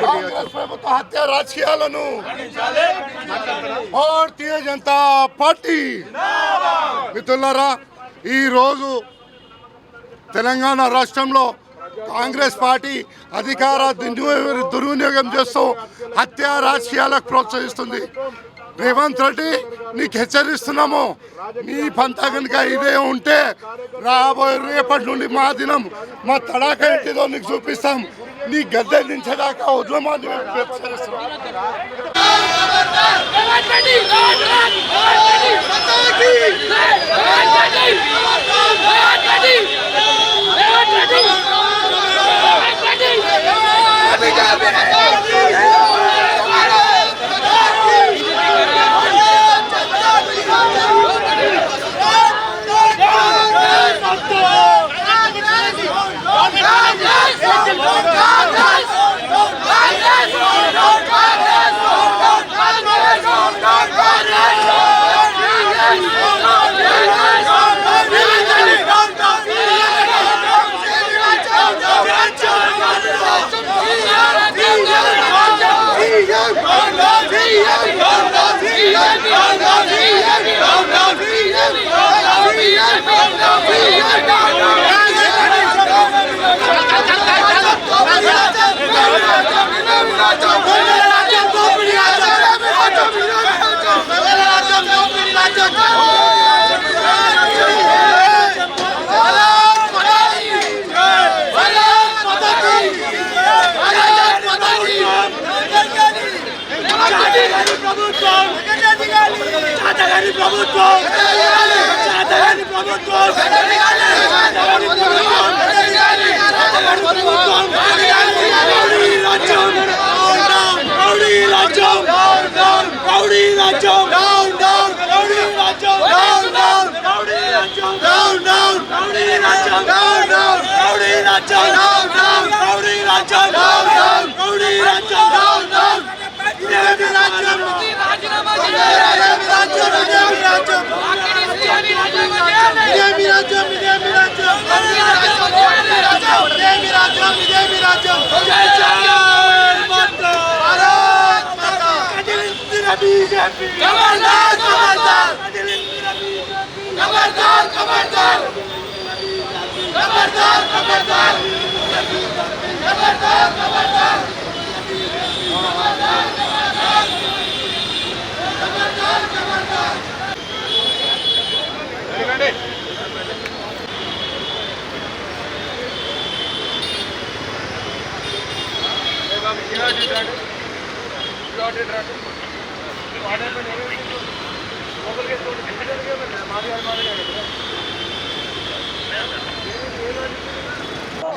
కాంగ్రెస్ ప్రభుత్వ హత్య రాజకీయాలను భారతీయ జనతా పార్టీ మిత్రులారా, ఈరోజు తెలంగాణ రాష్ట్రంలో కాంగ్రెస్ పార్టీ అధికార దుర్వినియోగం చేస్తూ హత్య రాజకీయాలకు ప్రోత్సహిస్తుంది. రేవంత్ రెడ్డి నీకు హెచ్చరిస్తున్నాము, నీ పంతా కనుక ఇదే ఉంటే రాబోయే రేపటి నుండి మా దినం మా తడాక ఏంటిదో నీకు చూపిస్తాం. నీ గద్దె దించేదాకా వదలమని హెచ్చరిస్తున్నాం.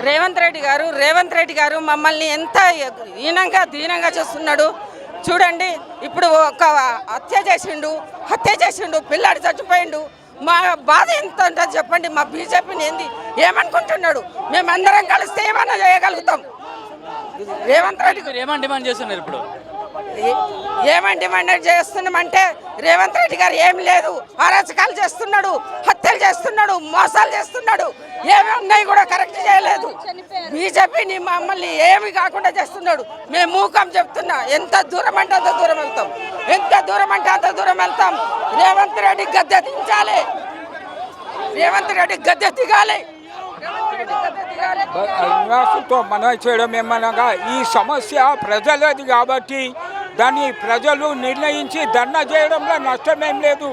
రేవంత్ రెడ్డి గారు మమ్మల్ని ఎంత దీనంగా చేస్తున్నాడు చూడండి. ఇప్పుడు ఒక హత్య చేసిండు, పిల్లాడు చచ్చిపోయిండు. మా బాధ ఎంత ఉంటుంది చెప్పండి. మా బీజేపీని ఏమనుకుంటున్నాడు? మేమందరం కలిస్తే ఏమన్నా చేయగలుగుతాం. రేవంత్ రెడ్డి ఏమని డిమాండ్ చేస్తున్నారు? ఇప్పుడు ఏమని డిమాండ్ చేస్తున్నామంటే రేవంత్ రెడ్డి గారు ఏమి లేదు, అరాచకాలు చేస్తున్నాడు, హత్యలు చేస్తున్నాడు, మోసాలు చేస్తున్నాడు, ఏమి ఉన్నాయి కూడా కరెక్ట్ చేయలేదు. బీజేపీని మమ్మల్ని ఏమి కాకుండా చేస్తున్నాడు. మేము మూకం చెప్తున్నా, ఎంత దూరం అంటే అంత దూరం వెళ్తాం, ఎంత దూరం అంటే అంత దూరం వెళ్తాం. రేవంత్ రెడ్డి గద్దె దించాలి, రేవంత్ రెడ్డి గద్దె దిగాలి. నివాసులతో మనవి చేయడం ఏమనగా, ఈ సమస్య ప్రజలది కాబట్టి దాన్ని ప్రజలు నిర్ణయించి ధర్నా చేయడంలో నష్టమేం లేదు.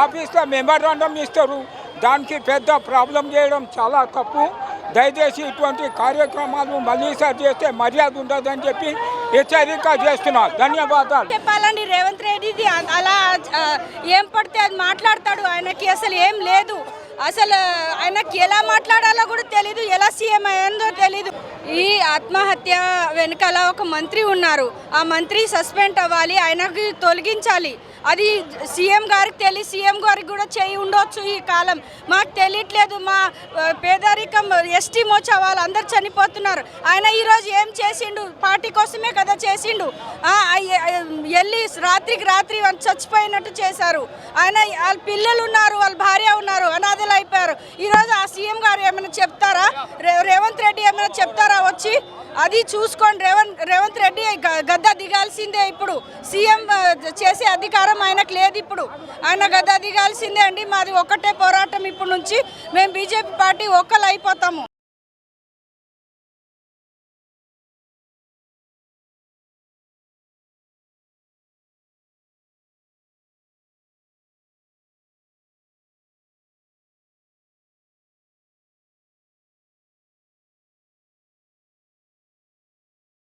ఆఫీస్లో మెమోరాండం ఇస్తారు, దానికి పెద్ద ప్రాబ్లం చేయడం చాలా తప్పు. దయచేసి ఇటువంటి కార్యక్రమాలు మళ్ళీసారి చేస్తే మర్యాద ఉండదని చెప్పి హెచ్చరిక చేస్తున్నా. ధన్యవాదాలు. చెప్పాలండి, రేవంత్ రెడ్డిది అలా ఏం పడితే అది మాట్లాడతాడు. ఆయనకి అసలు ఏం లేదు. అసలు ఆయనకి ఎలా మాట్లాడాలో కూడా తెలీదు, ఎలా సీఎం అయ్యిందో తెలీదు. ఈ ఆత్మహత్య వెనకాల ఒక మంత్రి ఉన్నారు. ఆ మంత్రి సస్పెండ్ అవ్వాలి, ఆయనకి తొలగించాలి. అది సీఎం గారికి తెలిసి సీఎం గారికి కూడా చేయి ఉండొచ్చు ఈ కాలం, మాకు తెలియట్లేదు. మా పేదరికం ఎస్టీ మోచా వాళ్ళందరూ చనిపోతున్నారు. ఆయన ఈరోజు ఏం చేసిండు? పార్టీ కోసమే కదా చేసిండు. వెళ్ళి రాత్రికి రాత్రి చచ్చిపోయినట్టు చేశారు. ఆయన వాళ్ళ పిల్లలు ఉన్నారు, వాళ్ళ భార్య ఉన్నారు, అనాథలు అయిపోయారు. ఈరోజు ఆ సీఎం గారు ఏమైనా చెప్తారా? రేవంత్ రెడ్డి ఏమైనా చెప్తారా వచ్చి? అది చూసుకోండి. రేవంత్ రెడ్డి గద్ద దిగాల్సిందే. ఇప్పుడు సీఎం చేసే అధికారం ఆయనకు లేదు. ఇప్పుడు ఆయన గద్ద దిగాల్సిందే అండి. మాది ఒక్కటే పోరాటం. ఇప్పుడు నుంచి మేము బీజేపీ పార్టీ ఒక్కలు అయిపోతాము.